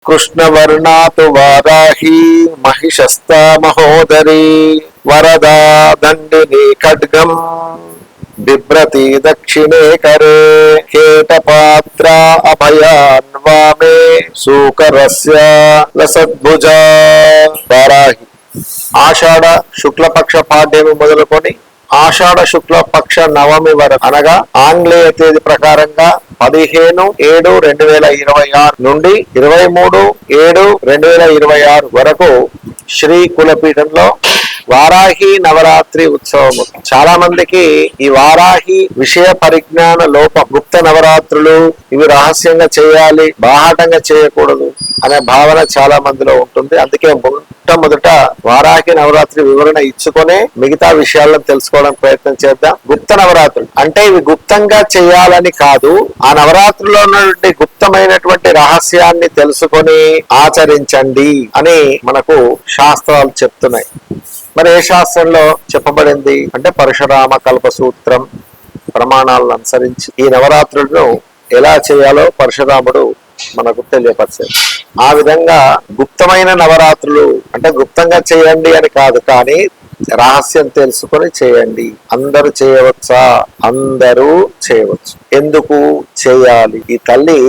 కృష్ణవర్ణాతు వారాహి మహిషస్తా మహోదరి వరదా దండిని ఖడ్గం బిభ్రతి దక్షిణే కరే కేటపాత్ర అభయాన్వామే సూకరస్య లసద్భుజా. వారాహి ఆషాఢ శుక్లపక్ష పాడ్యమి మొదలుకొని ఆషాఢ శుక్లపక్ష నవమి వరకు అనగా ఆంగ్లేయ తేదీ ప్రకారంగా 15/7/2026 నుండి 23/7/2026 వరకు శ్రీ కులపీఠంలో వారాహి నవరాత్రి ఉత్సవము. చాలా మందికి ఈ వారాహి విషయ పరిజ్ఞాన లోపం. గుప్త నవరాత్రులు ఇవి రహస్యంగా చేయాలి, బాహాటంగా చేయకూడదు అనే భావన చాలా మందిలో ఉంటుంది. అందుకే మొట్టమొదట వారాహి నవరాత్రి వివరణ ఇచ్చుకొని మిగతా విషయాలను తెలుసుకోవడానికి ప్రయత్నం చేద్దాం. గుప్త నవరాత్రులు అంటే ఇవి గుప్తంగా చేయాలని కాదు, ఆ నవరాత్రుల్లో ఉన్నటువంటి గుప్తమైనటువంటి రహస్యాన్ని తెలుసుకొని ఆచరించండి అని మనకు శాస్త్రాలు చెప్తున్నాయి. మరి ఏ శాస్త్రంలో చెప్పబడింది అంటే పరశురామ కల్ప సూత్రం ప్రమాణాలను అనుసరించి ఈ నవరాత్రులను ఎలా చేయాలో పరశురాముడు మనకు తెలియపరిచారు. ఆ విధంగా గుప్తమైన నవరాత్రులు అంటే గుప్తంగా చేయండి అని కాదు, కానీ రహస్యం తెలుసుకొని చేయండి. అందరూ చేయవచ్చా? అందరూ చేయవచ్చు. ఎందుకు చేయాలి? ఈ తల్లి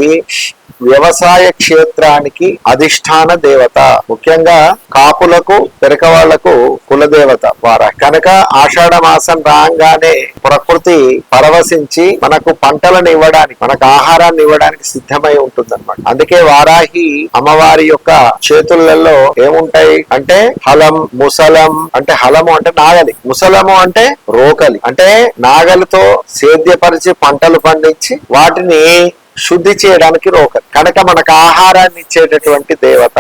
వ్యవసాయ క్షేత్రానికి అధిష్టాన దేవత, ముఖ్యంగా కాపులకు పెరకవాళ్లకు కులదేవత వారాహి కనుక ఆషాఢ మాసం రాగానే ప్రకృతి పరవశించి మనకు పంటలను ఇవ్వడానికి, మనకు ఆహారాన్ని ఇవ్వడానికి సిద్ధమై ఉంటుందన్నమాట. అందుకే వారాహి అమ్మవారి యొక్క చేతులలో ఏముంటాయి అంటే హలం, ముసలం అంటే హలము అంటే నాగలి, ముసలము అంటే రోకలి అంటే నాగలితో సేద్యపరిచి పంటలు పండించి వాటిని శుద్ధి చేయడానికి రోకలి. కనుక మనకు ఆహారాన్ని ఇచ్చేటటువంటి దేవత.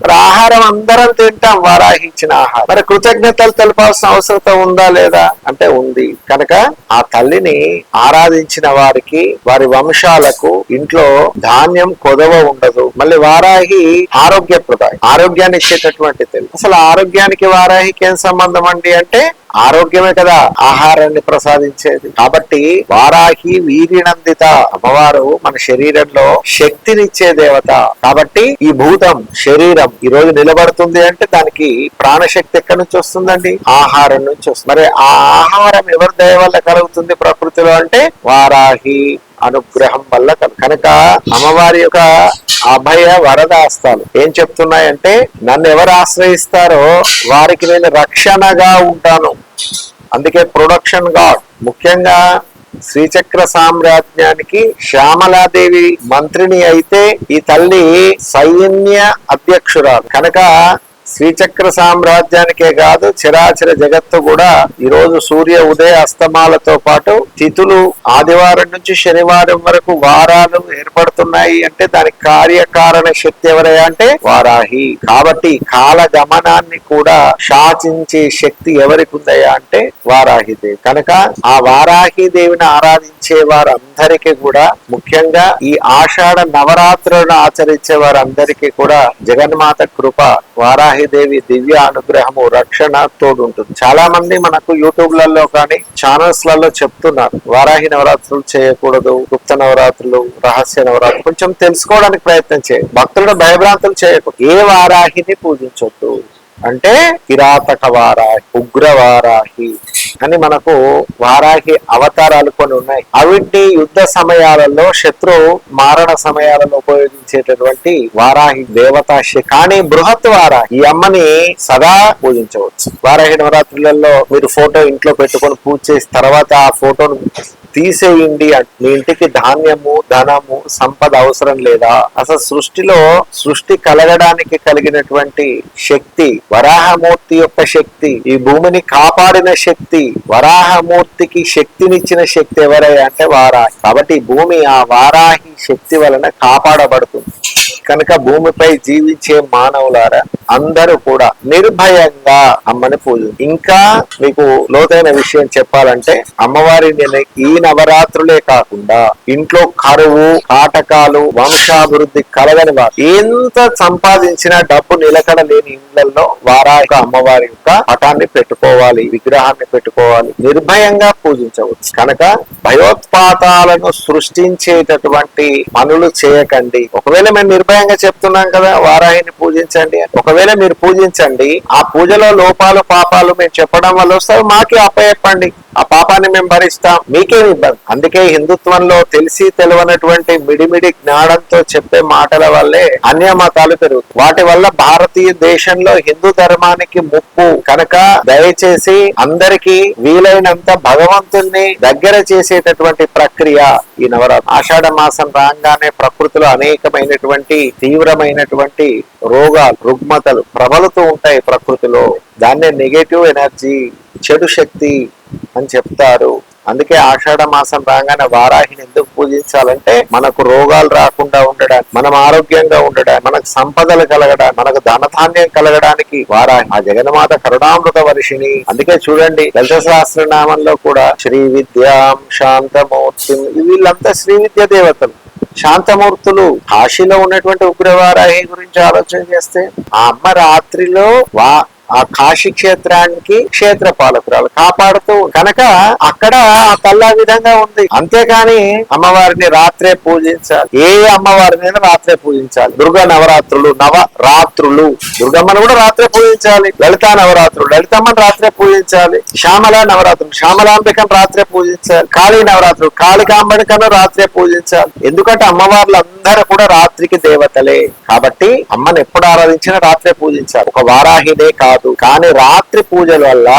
మరి ఆహారం అందరం తింటాం, వారాహి ఇచ్చిన ఆహారం. మరి కృతజ్ఞతలు తెలపాల్సిన అవసరం ఉందా లేదా అంటే ఉంది. కనుక ఆ తల్లిని ఆరాధించిన వారికి, వారి వంశాలకు ఇంట్లో ధాన్యం కొదవ ఉండదు. మళ్ళీ వారాహి ఆరోగ్యప్రదాయం, ఆరోగ్యాన్ని ఇచ్చేటటువంటి తల్లి. అసలు ఆరోగ్యానికి వారాహికి ఏం సంబంధం అండి అంటే ఆరోగ్యమే కదా ఆహారాన్ని ప్రసాదించేది. కాబట్టి వారాహి వీర్యనందిత అమ్మవారు మన శరీరంలో శక్తినిచ్చే దేవత. కాబట్టి ఈ భూతం శరీరం ఈ రోజు నిలబడుతుంది అంటే దానికి ప్రాణశక్తి ఎక్కడి నుంచి వస్తుందండి? ఆహారం నుంచి వస్తుంది. మరి ఆ ఆహారం ఎవరి దయ వల్ల కలుగుతుంది ప్రకృతిలో అంటే వారాహి అనుగ్రహం వల్ల. కనుక అమ్మవారి యొక్క అభయ వరదాస్తాలు ఏం చెప్తున్నాయంటే నన్ను ఎవరు ఆశ్రయిస్తారో వారికి నేను రక్షణగా ఉంటాను. అందుకే ప్రొడక్షన్ గాడ్. ముఖ్యంగా శ్రీచక్ర సామ్రాజ్యానికి శ్యామలాదేవి మంత్రిని అయితే ఈ తల్లి సైన్య అధ్యక్షురాలు. కనుక శ్రీచక్ర సామ్రాజ్యానికే కాదు చరాచర జగత్తు కూడా ఈరోజు సూర్య ఉదయ అస్తమాలతో పాటు తిథులు ఆదివారం నుంచి శనివారం వరకు వారాలు ఏర్పడుతున్నాయి అంటే దానికి కార్యకారణ శక్తి ఎవరయ్యా అంటే వారాహి. కాబట్టి కాల గమనాన్ని కూడా శాసించే శక్తి ఎవరికి ఉందయ్యా అంటే వారాహి దేవి. కనుక ఆ వారాహి దేవిని ఆరాధించే వారందరికీ కూడా, ముఖ్యంగా ఈ ఆషాఢ నవరాత్రులను ఆచరించే వారందరికీ కూడా జగన్మాత కృప, వారాహి దేవి దివ్య అనుగ్రహము, రక్షణ తోడు ఉంటుంది. చాలా మంది మనకు యూట్యూబ్ లలో కానీ ఛానల్స్ లలో చెప్తున్నారు వారాహి నవరాత్రులు చేయకూడదు, గుప్త నవరాత్రులు, రహస్య నవరాత్రులు. కొంచెం తెలుసుకోవడానికి ప్రయత్నం చేయండి. భక్తులను భయభ్రాంతులు చేయకూడదు. ఏ వారాహిని పూజించొద్దు అంటే కిరాతక వారాహి, ఉగ్ర వారాహి అని మనకు వారాహి అవతారాలు కొన్ని ఉన్నాయి. అవిటి యుద్ధ సమయాలలో, శత్రు మారణ సమయాలలో ఉపయోగించేటటువంటి వారాహి దేవతా శక్తి. కానీ బృహత్ వారాహి ఈ అమ్మని సదా పూజించవచ్చు. వారాహి నవరాత్రులలో మీరు ఫోటో ఇంట్లో పెట్టుకొని పూజ చేసి తర్వాత ఆ ఫోటోను తీసేయండి. మీ ఇంటికి ధాన్యము, ధనము, సంపద అవసరం లేదా? అసలు సృష్టిలో సృష్టి కలగడానికి కలిగినటువంటి శక్తి వరాహమూర్తి యొక్క శక్తి, ఈ భూమిని కాపాడిన శక్తి, వరాహమూర్తికి శక్తినిచ్చిన శక్తి ఎవరయ్యా అంటే వారాహి. కాబట్టి ఈ భూమి ఆ వారాహి శక్తి వలన కాపాడబడుతుంది. కనుక భూమిపై జీవించే మానవులారా అందరూ కూడా నిర్భయంగా అమ్మని పూజ. ఇంకా మీకు లోతైన విషయం చెప్పాలంటే అమ్మవారి నేను ఈ నవరాత్రులే కాకుండా ఇంట్లో కరువు కాటకాలు వంశాభివృద్ధి కలగని వారు ఎంత సంపాదించిన డబ్బు నిలకడ లేని ఇళ్లలో వారాహి అమ్మవారి యొక్క పటాన్ని పెట్టుకోవాలి, విగ్రహాన్ని పెట్టుకోవాలి, నిర్భయంగా పూజించవచ్చు. కనుక భయోత్పాతాలను సృష్టించేటటువంటి పనులు చేయకండి. ఒకవేళ మేము నిర్భయంగా చెప్తున్నాం కదా వారాహిని పూజించండి, ఒకవేళ మీరు పూజించండి, ఆ పూజలో లోపాలు పాపాలు మేము చెప్పడం వల్ల వస్తాయి, మాకే అప్పచెప్పండి, ఆ పాపాన్ని మేము భరిస్తాం, మీకేమి ఇబ్బంది. అందుకే హిందుత్వంలో తెలిసి తెలియనటువంటి మిడిమిడి జ్ఞానంతో చెప్పే మాటల వల్లే అన్య మతాలు పెరుగుతాయి. వాటి వల్ల భారతీయ దేశంలో హిందూ ధర్మానికి ముప్పు. కనుక దయచేసి అందరికీ వీలైనంత భగవంతుణ్ణి దగ్గర చేసేటటువంటి ప్రక్రియ ఈ నవరాత్రి. ఆషాఢ మాసం రాగానే ప్రకృతిలో అనేకమైనటువంటి తీవ్రమైనటువంటి రోగాలు రుగ్మతలు ప్రబలుతూ ఉంటాయి ప్రకృతిలో. దాన్నే నెగటివ్ ఎనర్జీ, చెడు శక్తి అని చెప్తారు. అందుకే ఆషాఢ మాసం రాగానే వారాహిని ఎందుకు పూజించాలంటే మనకు రోగాలు రాకుండా ఉండడానికి, మనం ఆరోగ్యంగా ఉండడానికి, మనకు సంపదలు కలగడానికి, మనకు ధనధాన్యం కలగడానికి వారాహి ఆ జగన్మాత కరుణామృత వర్షిణి. అందుకే చూడండి లలిత సహస్రనామంలో కూడా శ్రీ విద్యాం శాంతమూర్తి, వీళ్ళంతా శ్రీ విద్య దేవతలు, శాంతమూర్తులు. కాశీలో ఉన్నటువంటి ఉగ్రవారాహి గురించి ఆలోచన చేస్తే ఆ అమ్మ రాత్రిలో ఆ కాశీ క్షేత్రానికి క్షేత్ర పాలకురాలు కాపాడుతూ కనుక అక్కడ ఆ తల్లి ఆ విధంగా ఉంది. అంతేకాని అమ్మవారిని రాత్రే పూజించాలి, ఏ అమ్మవారిని రాత్రే పూజించాలి. దుర్గా నవరాత్రులు నవరాత్రులు దుర్గమ్మను కూడా రాత్రే పూజించాలి, లలితా నవరాత్రులు లలితమ్మను రాత్రే పూజించాలి, శ్యామల నవరాత్రులు శ్యామలాంబికను రాత్రే పూజించాలి, కాళీ నవరాత్రులు కాళికాంబికను రాత్రే పూజించాలి. ఎందుకంటే అమ్మవార్లు అందరూ కూడా రాత్రికి దేవతలే కాబట్టి అమ్మను ఎప్పుడు ఆరాధించినా రాత్రే పూజించాలి. ఒక వారాహినే కాదు, కానీ రాత్రి పూజల వల్ల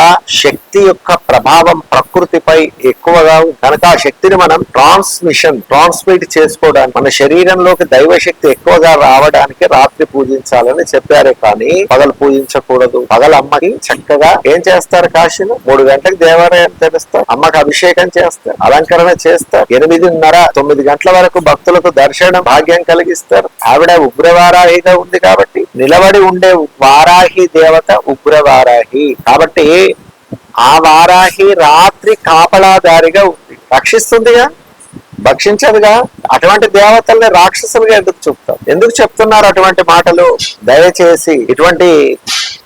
శక్తి యొక్క ప్రభావం ప్రకృతిపై ఎక్కువగా కనుక ఆ శక్తిని మనం ట్రాన్స్మిట్ చేసుకోవడానికి, మన శరీరంలోకి దైవశక్తి ఎక్కువగా రావడానికి రాత్రి పూజించాలని చెప్పారే కానీ పగలు పూజించకూడదు. పగలు అమ్మకి చక్కగా ఏం చేస్తారు, కాశీలో 3 గంటలకు దేవాలయం తెరుస్తారు, అమ్మకి అభిషేకం చేస్తారు, అలంకరణ చేస్తారు, 8:30-9 గంటల వరకు భక్తులకు దర్శనం భాగ్యం కలిగిస్తారు. ఆవిడ ఉగ్రవారాహిగా ఉంది కాబట్టి నిలబడి ఉండే వారాహి దేవత ఉగ్రవారాహి కాబట్టి ఆ వారాహి రాత్రి కాపలాదారిగా ఉంది, రక్షిస్తుందిగా, భక్షించదుగా. అటువంటి దేవతల్ని రాక్షసులుగా ఎందుకు చెప్తున్నారు అటువంటి మాటలు? దయచేసి ఇటువంటి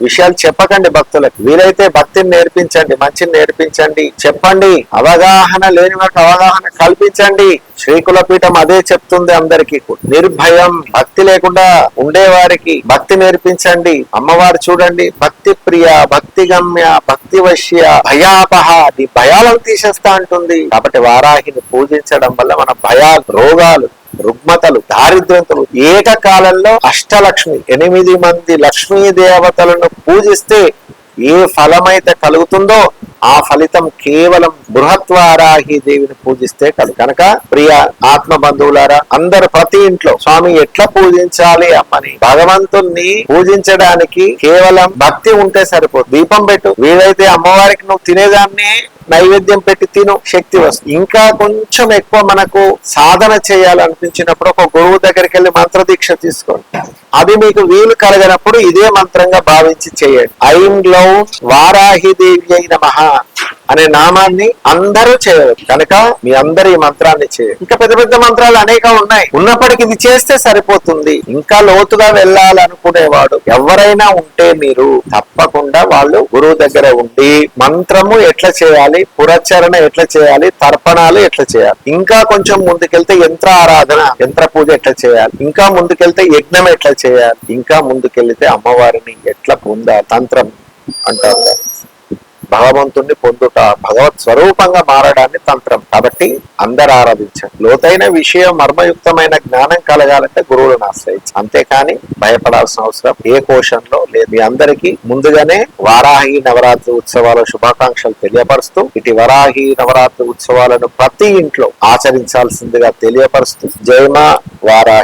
విషయాలు చెప్పకండి భక్తులకు. వీలైతే భక్తిని నేర్పించండి, మంచిని నేర్పించండి, చెప్పండి. అవగాహన లేని వారికి అవగాహన కల్పించండి. శ్రీకుల పీఠం అదే చెప్తుంది అందరికీ. నిర్భయం, భక్తి లేకుండా ఉండేవారికి భక్తి నేర్పించండి. అమ్మవారు చూడండి, భక్తి ప్రియ, భక్తి గమ్య, భక్తి వశ్య, భయాపహ, నీ భయాలను తీసేస్తా అంటుంది. కాబట్టి వారాహిని పూజించడం వల్ల మన భయాలు, రోగాలు, రుగ్మతలు, దారిద్ర్యంతులు ఏకకాలంలో అష్టలక్ష్మి 8 మంది లక్ష్మీ దేవతలను పూజిస్తే ఏ ఫలమైతే కలుగుతుందో ఆ ఫలితం కేవలం బృహత్వారాహి దేవిని పూజిస్తే కనుక ప్రియ ఆత్మ బంధువులారా, అందరు ప్రతి ఇంట్లో స్వామి ఎట్లా పూజించాలి అమ్మని, భగవంతుణ్ణి పూజించడానికి కేవలం భక్తి ఉంటే సరిపోదు. దీపం పెట్టు, వీలైతే అమ్మవారికి నువ్వు తినేదాన్ని నైవేద్యం పెట్టి తిను, శక్తి వస్తుంది. ఇంకా కొంచెం ఎక్కువ మనకు సాధన చేయాలనిపించినప్పుడు ఒక గురువు దగ్గరికి వెళ్ళి మంత్ర దీక్ష తీసుకోండి. అది మీకు వీలు కలగనప్పుడు ఇదే మంత్రంగా భావించి చేయండి. ఐం గ్లౌ వారాహి దేవి అయిన మహా అనే నామాన్ని అందరూ చేయవచ్చు. కనుక మీ అందరూ ఈ మంత్రాన్ని చేయండి. ఇంకా పెద్ద పెద్ద మంత్రాలు అనేక ఉన్నాయి, ఉన్నప్పటికీ ఇది చేస్తే సరిపోతుంది. ఇంకా లోతుగా వెళ్ళాలనుకునేవాడు ఎవరైనా ఉంటే మీరు తప్పకుండా వాళ్ళు గురువు దగ్గర ఉండి మంత్రము ఎట్లా చేయాలి, పురచరణ ఎట్లా చేయాలి, తర్పణాలు ఎట్లా చేయాలి, ఇంకా కొంచెం ముందుకెళ్తే యంత్ర ఆరాధన, యంత్ర పూజ ఎట్లా చేయాలి, ఇంకా ముందుకెళ్తే యజ్ఞం ఎట్లా చేయాలి, ఇంకా ముందుకెళ్తే అమ్మవారిని ఎట్లా పొందాలి, తంత్రం అంటారు, భగవంతుణ్ణి పొందుట, భగవత్ స్వరూపంగా మారడాన్ని తంత్రం. కాబట్టి అందరు ఆరాధించండి. లోతైన విషయం, మర్మయుక్తమైన జ్ఞానం కలగాలంటే గురువులను ఆశ్రయించండి. అంతేకాని భయపడాల్సిన అవసరం ఏ కోశంలో లేదు. మీ అందరికీ ముందుగానే వారాహి నవరాత్రి ఉత్సవాల శుభాకాంక్షలు తెలియపరుస్తూ ఇటు వరాహి నవరాత్రి ఉత్సవాలను ప్రతి ఇంట్లో ఆచరించాల్సిందిగా తెలియపరుస్తూ జయమా వారాహి.